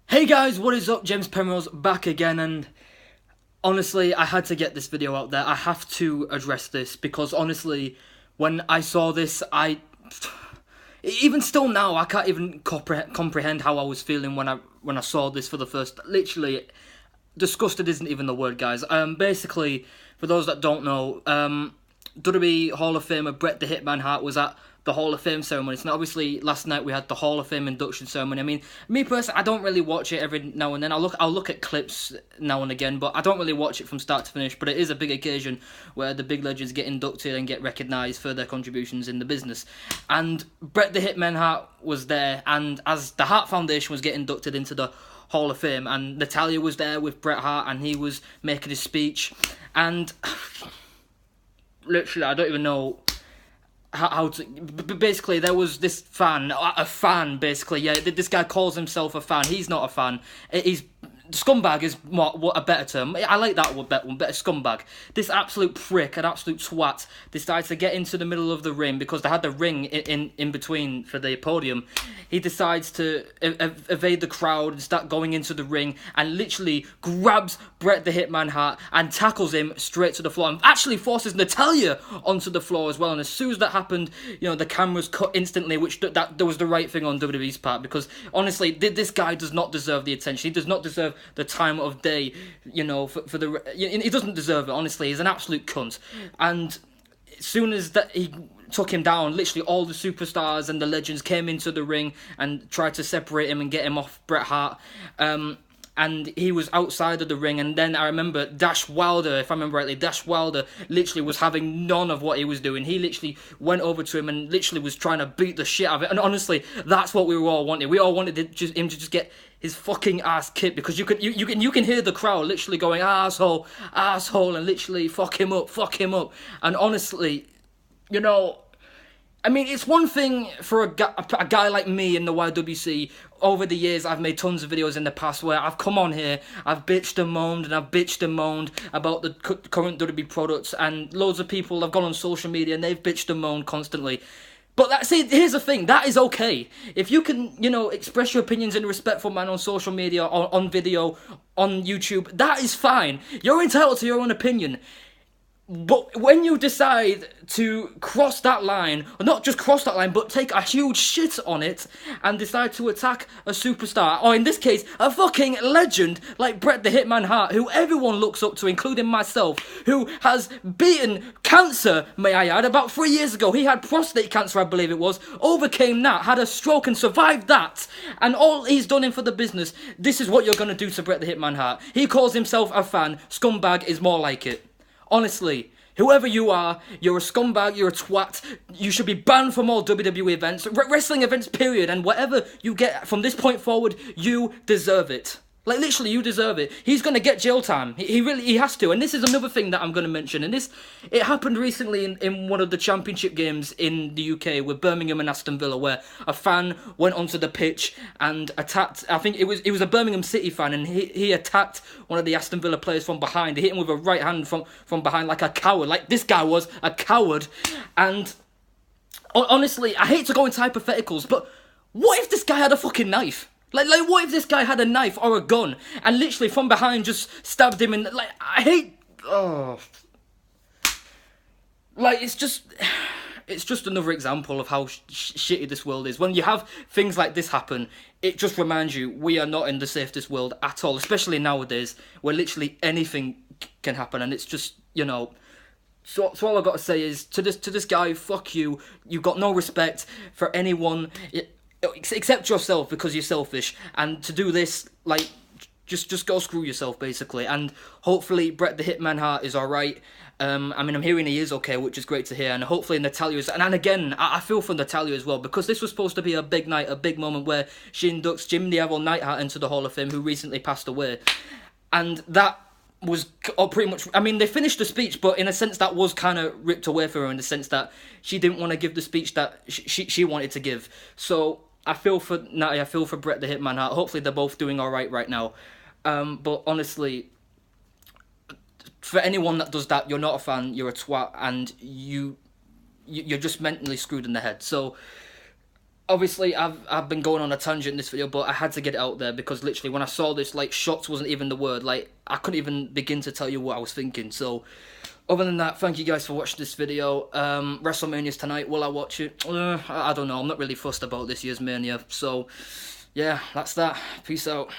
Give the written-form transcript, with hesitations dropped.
Hey guys, what is up? James Penrose back again, and honestly, I had to get this video out there. I have to address this because honestly, when I saw this, even still now, I can't even comprehend how I was feeling when I saw this for the first. Literally, disgusted isn't even the word, guys. Basically, for those that don't know, WWE Hall of Famer Bret the Hitman Hart was at the Hall of Fame ceremony. So obviously last night we had the Hall of Fame induction ceremony. I mean, me personally, I don't really watch it every now and then. I'll look at clips now and again, but I don't really watch it from start to finish. But it is a big occasion where the big legends get inducted and get recognised for their contributions in the business. And Bret the Hitman Hart was there, and as the Hart Foundation was getting inducted into the Hall of Fame, and Natalya was there with Bret Hart, and he was making his speech, and literally, I don't even know how to. Basically, there was this fan, a fan. Basically, yeah, this guy calls himself a fan. He's not a fan. He's scumbag is what a better term. I like that one better. Scumbag. This absolute prick, an absolute twat, decides to get into the middle of the ring because they had the ring in between for the podium. He decides to evade the crowd and start going into the ring and literally grabs Bret the Hitman Hart and tackles him straight to the floor and actually forces Natalya onto the floor as well. And as soon as that happened, the cameras cut instantly, which that was the right thing on WWE's part, because honestly, this guy does not deserve the attention. He does not deserve the time of day, for the. He doesn't deserve it. Honestly, he's an absolute cunt. And as soon as that he took him down, literally all the superstars and the legends came into the ring and tried to separate him and get him off Bret Hart. And he was outside of the ring, and then I remember Dash Wilder, if I remember rightly, Dash Wilder literally was having none of what he was doing. He literally went over to him and literally was trying to beat the shit out of it. And honestly, that's what we were all wanting. We all wanted him to just get his fucking ass kicked, because you can hear the crowd literally going asshole, and literally fuck him up. And honestly, I mean, it's one thing for a guy like me in the YWC. Over the years, I've made tons of videos in the past where I've come on here, I've bitched and moaned about the current WWE products, and loads of people have gone on social media and they've bitched and moaned constantly. But here's the thing, that is okay. If you can, express your opinions in a respectful manner on social media, on video, on YouTube, that is fine. You're entitled to your own opinion. But when you decide to cross that line, or not just cross that line, but take a huge shit on it, and decide to attack a superstar, or in this case, a fucking legend like Bret the Hitman Hart, who everyone looks up to, including myself, who has beaten cancer, may I add, about 3 years ago. He had prostate cancer, I believe it was, overcame that, had a stroke and survived that, and all he's done for the business. This is what you're going to do to Bret the Hitman Hart. He calls himself a fan. Scumbag is more like it. Honestly, whoever you are, you're a scumbag, you're a twat, you should be banned from all WWE events, wrestling events, period, and whatever you get from this point forward, you deserve it. Like, literally, you deserve it. He's going to get jail time. He has to. And this is another thing that I'm going to mention. And it happened recently in one of the championship games in the UK with Birmingham and Aston Villa, where a fan went onto the pitch and attacked, I think it was a Birmingham City fan, and he attacked one of the Aston Villa players from behind. He hit him with a right hand from behind like a coward. Like, this guy was a coward. And honestly, I hate to go into hypotheticals, but what if this guy had a fucking knife? Like, what if this guy had a knife or a gun and literally from behind just stabbed him and, I hate... Oh. Like, it's just another example of how shitty this world is. When you have things like this happen, it just reminds you we are not in the safest world at all, especially nowadays, where literally anything can happen, and it's just, So all I've got to say is, to this guy, fuck you. You've got no respect for anyone except yourself, because you're selfish, and to do this, like, just go screw yourself, basically. And hopefully Bret the Hitman Hart is alright. I mean, I'm hearing he is okay, which is great to hear, and hopefully Natalya is, and again, I feel for Natalya as well, because this was supposed to be a big night, a big moment where she inducts Jim the Devil Neidhart into the Hall of Fame, who recently passed away, and that was pretty much, I mean, they finished the speech, but in a sense that was kind of ripped away from her, in the sense that she didn't want to give the speech that she wanted to give. So I feel for Natalya, I feel for Bret the Hitman Hart. Hopefully they're both doing alright right now. But honestly, for anyone that does that, you're not a fan, you're a twat, and you're just mentally screwed in the head. So obviously I've been going on a tangent in this video, but I had to get it out there because literally when I saw this, like, shocked wasn't even the word. Like, I couldn't even begin to tell you what I was thinking. So other than that, thank you guys for watching this video. WrestleMania's tonight. Will I watch it? I don't know. I'm not really fussed about this year's Mania. So yeah, that's that. Peace out.